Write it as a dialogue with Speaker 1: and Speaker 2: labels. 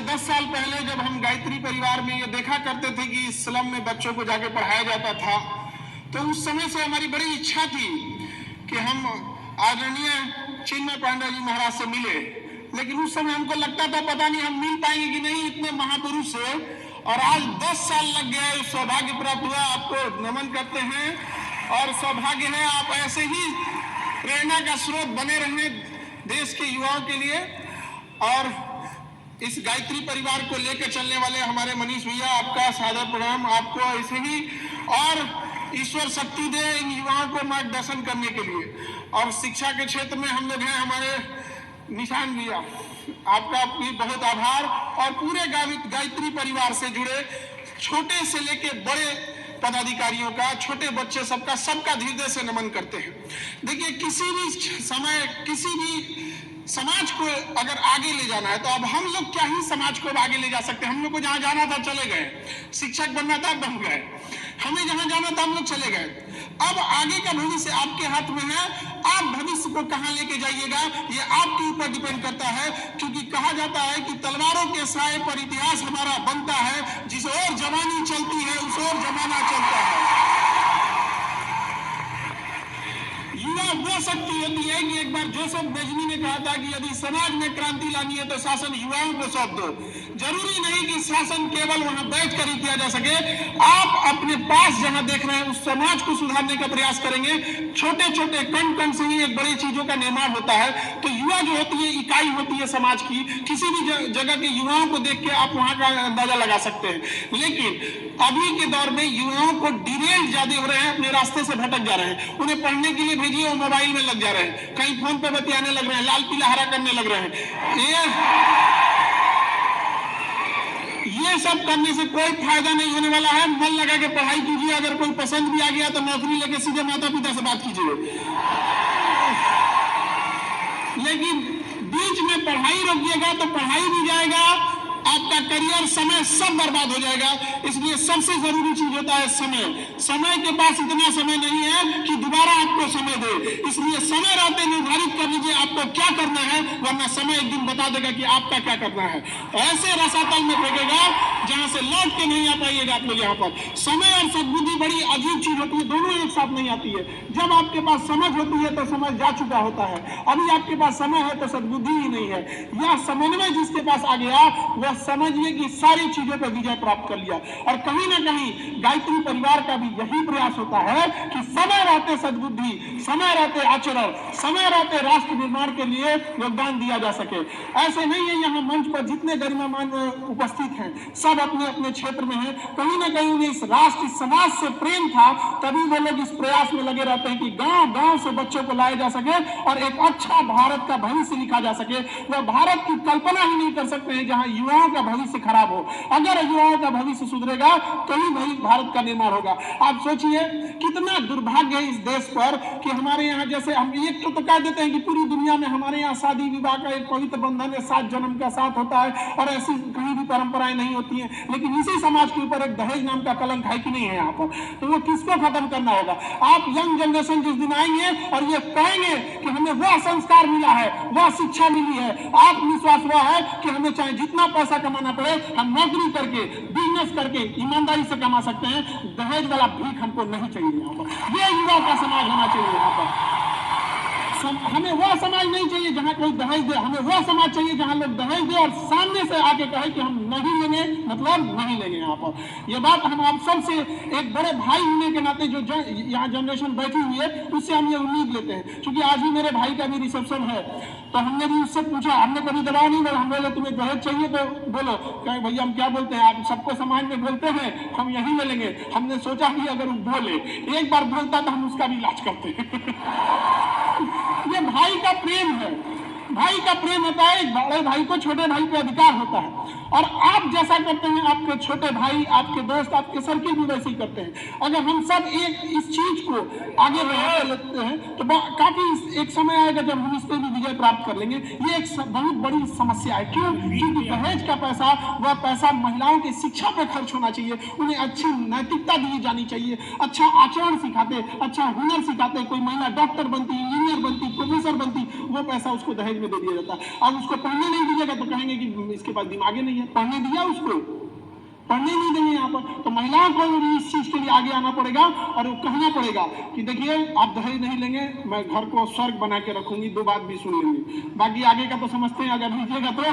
Speaker 1: 10 साल पहले जब हम गायत्री परिवार में ये देखा करते थे कि स्लम में बच्चों को जाके पढ़ाया जाता था, तो उस समय से हमारी बड़ी इच्छा थी कि हम आदरणीय चिन्मय पांडे जी महाराज से मिले। लेकिन उस समय हमको लगता था पता नहीं हम मिल पाएंगे कि नहीं इतने महापुरुष से। और आज 10 साल लग गए, सौभाग्य प्राप्त हुआ। आपको नमन करते हैं और सौभाग्य है आप ऐसे ही प्रेरणा का स्रोत बने रहने देश के युवाओं के लिए। और इस गायत्री परिवार को लेकर चलने वाले हमारे मनीष भैया, आपका सादर प्रणाम। आपको ऐसे ही और ईश्वर शक्ति दे इन युवाओं को मार्गदर्शन करने के लिए। और शिक्षा के क्षेत्र में हम लोग हैं, हमारे निशान भैया, आपका भी बहुत आभार। और पूरे गायत्री परिवार से जुड़े छोटे से लेके बड़े पदाधिकारियों का, छोटे बच्चे सबका हृदय से नमन करते हैं। देखिए, किसी भी समय किसी भी समाज को अगर आगे ले जाना है तो अब हम लोग क्या ही समाज को आगे ले जा सकते हैं। हम लोग को जहां जाना था चले गए, शिक्षक बनना था बन गए, हमें जहां जाना था हम लोग चले गए। अब आगे का भविष्य आपके हाथ में है। आप भविष्य को कहां लेके जाइएगा ये आपके ऊपर डिपेंड करता है। क्योंकि कहा जाता है कि तलवारों के साए पर इतिहास हमारा बनता है, जिस ओर जवानी चलती है उस ओर जमाना चलता है। युवा वो शक्ति होती है कि एक बार जोसेफ बेंजामिन ने कहा था कि यदि समाज में क्रांति लानी है तो शासन युवाओं को सौंप दो। जरूरी नहीं कि शासन केवल वहां बैठकर ही किया जा सके। आप अपने पास जहां देख रहे हैं उस समाज को सुधारने का प्रयास करेंगे। छोटे छोटे कण कण से ही एक बड़ी चीजों का निर्माण होता है। तो युवा जो होती है इकाई होती है समाज की। किसी भी जगह के युवाओं को देख के आप वहां का अंदाजा लगा सकते हैं। लेकिन अभी के दौर में युवाओं को डिरेल ज्यादा हो रहे हैं, अपने रास्ते से भटक जा रहे हैं। उन्हें पढ़ने के लिए भेजिए, वो मोबाइल में लग जा रहे हैं, कहीं फोन पे बतियाने लग रहे हैं, लाल पीला हरा करने लग रहे हैं। ये सब करने से कोई फायदा नहीं होने वाला है। मन लगा के पढ़ाई कीजिए। अगर कोई पसंद भी आ गया तो नौकरी लेके सीधे माता पिता से बात कीजिए। लेकिन बीच में पढ़ाई रोकिएगा तो पढ़ाई भी जाएगा, आपका करियर, समय सब बर्बाद हो जाएगा। इसलिए सबसे जरूरी चीज होता है समय। समय के पास इतना समय नहीं है कि दोबारा आपको समय दे। इसलिए समय रहते निर्धारित कर लीजिए आपको क्या करना है, वरना समय एक दिन बता देगा कि आपका क्या करना है। ऐसे रसातल में फेंकेगा जहां से लौट के नहीं आ पाइएगा आप लोग। यहाँ पर समय और सद्बुद्धि बड़ी अजीब चीज होती है, दोनों एक साथ नहीं आती है। जब आपके पास समझ होती है तो समझ जा चुका होता है। अभी आपके पास समय है तो सद्बुद्धि ही नहीं है। यह समन्वय जिसके पास आ गया वह समझिए कि सारी चीजों पर विजय प्राप्त कर लिया। और कहीं ना कहीं गायत्री परिवार का भी यही प्रयास होता है कि समय रहते सद्बुद्धि, समय रहते आचरण, समय रहते राष्ट्र निर्माण के लिए योगदान दिया जा सके। ऐसे नहीं है यहाँ मंच पर जितने गरिमामान उपस्थित हैं सब अपने अपने क्षेत्र में हैं। कहीं ना कहीं उन्हें इस राष्ट्र समाज से प्रेम था, तभी वो लोग इस प्रयास में लगे रहते हैं कि गांव गांव से बच्चों को लाया जा सके और एक अच्छा भारत का भविष्य लिखा जा सके। वह भारत की कल्पना ही नहीं कर सकते हैं जहां युवाओं का भविष्य खराब हो। अगर युवाओं का भविष्य सुधरेगा तो ही वही भारत का निर्माण होगा। आप सोचिए कितना दुर्भाग्य है इस देश पर कि हमारे यहाँ जैसे हम एक तो कह देते हैं कि पूरी दुनिया में हमारे यहाँ शादी विवाह का एक पवित्र बंधन है, 7 जन्म का साथ होता है और ऐसी कहीं भी परंपराएं नहीं होती हैं। लेकिन इसी समाज के ऊपर एक दहेज नाम का कलंक है कि नहीं है यहाँ पर, तो वो किसको खत्म करना होगा? आप यंग जनरेशन जिस दिन आएंगे और ये कहेंगे कि हमें वह संस्कार मिला है, वह शिक्षा मिली है, आत्मविश्वास वह है कि हमें चाहे जितना पैसा कमाना पड़े हम नौकरी करके, बिजनेस करके ईमानदारी से कमा सकते हैं। दहेज वाला भीख हमको नहीं चाहिए यहाँ पर। ये युवा का समाज होना चाहिए यहाँ पर। हमें वह समाज नहीं चाहिए जहां कोई दहेज दे, हमें वह समाज चाहिए जहां लोग दहेज दे और सामने से आके कहे कि हम नहीं लेंगे, मतलब नहीं लेंगे। यहाँ पर यह बात हम आप सबसे एक बड़े भाई होने के नाते जो यहाँ जनरेशन बैठी हुई है उससे हम ये उम्मीद लेते हैं। क्योंकि आज ही मेरे भाई का भी रिसेप्शन है तो हमने भी उससे पूछा, हमने कभी दबाव नहीं बोला, हम बोले तुम्हें दहेज चाहिए तो बोलो। कहे भैया हम क्या बोलते हैं, आप सबको समाज में बोलते हैं हम यही ले लेंगे। हमने सोचा कि अगर वो बोले एक बार बोलता तो हम उसका भी इलाज करते हैं। ये भाई का प्रेम है। भाई का प्रेम होता है, बड़े भाई को छोटे भाई पे अधिकार होता है। और आप जैसा करते हैं आपके छोटे भाई, आपके दोस्त, आपके सर्किल भी वैसे ही करते हैं। अगर हम सब एक इस चीज को आगे बढ़ाते लेते हैं तो काफी एक समय आएगा जब हम इस पे भी विजय प्राप्त कर लेंगे। ये एक बहुत बड़ी समस्या है। क्यों? क्योंकि दहेज का पैसा, वह पैसा महिलाओं की शिक्षा पे खर्च होना चाहिए। उन्हें अच्छी नैतिकता दी जानी चाहिए, अच्छा आचरण सिखाते, अच्छा हुनर सिखाते। कोई महिला डॉक्टर बनती, इंजीनियर बनती, प्रोफेसर बनती, वो पैसा उसको दहेज में दे दिया जाता है। अब उसको पढ़ने नहीं दीजिएगा तो कहेंगे कि इसके पास दिमाग ही नहीं है। पढ़ने दिया उसको, पढ़ने नहीं देंगे यहाँ पर। तो महिलाओं को भी इस चीज के लिए आगे आना पड़ेगा और वो कहना पड़ेगा कि देखिए आप दहेज नहीं लेंगे, मैं घर को स्वर्ग बना के रखूंगी। 2 बात भी सुन लेंगे, बाकी आगे का तो समझते हैं, अगर लीजिएगा तो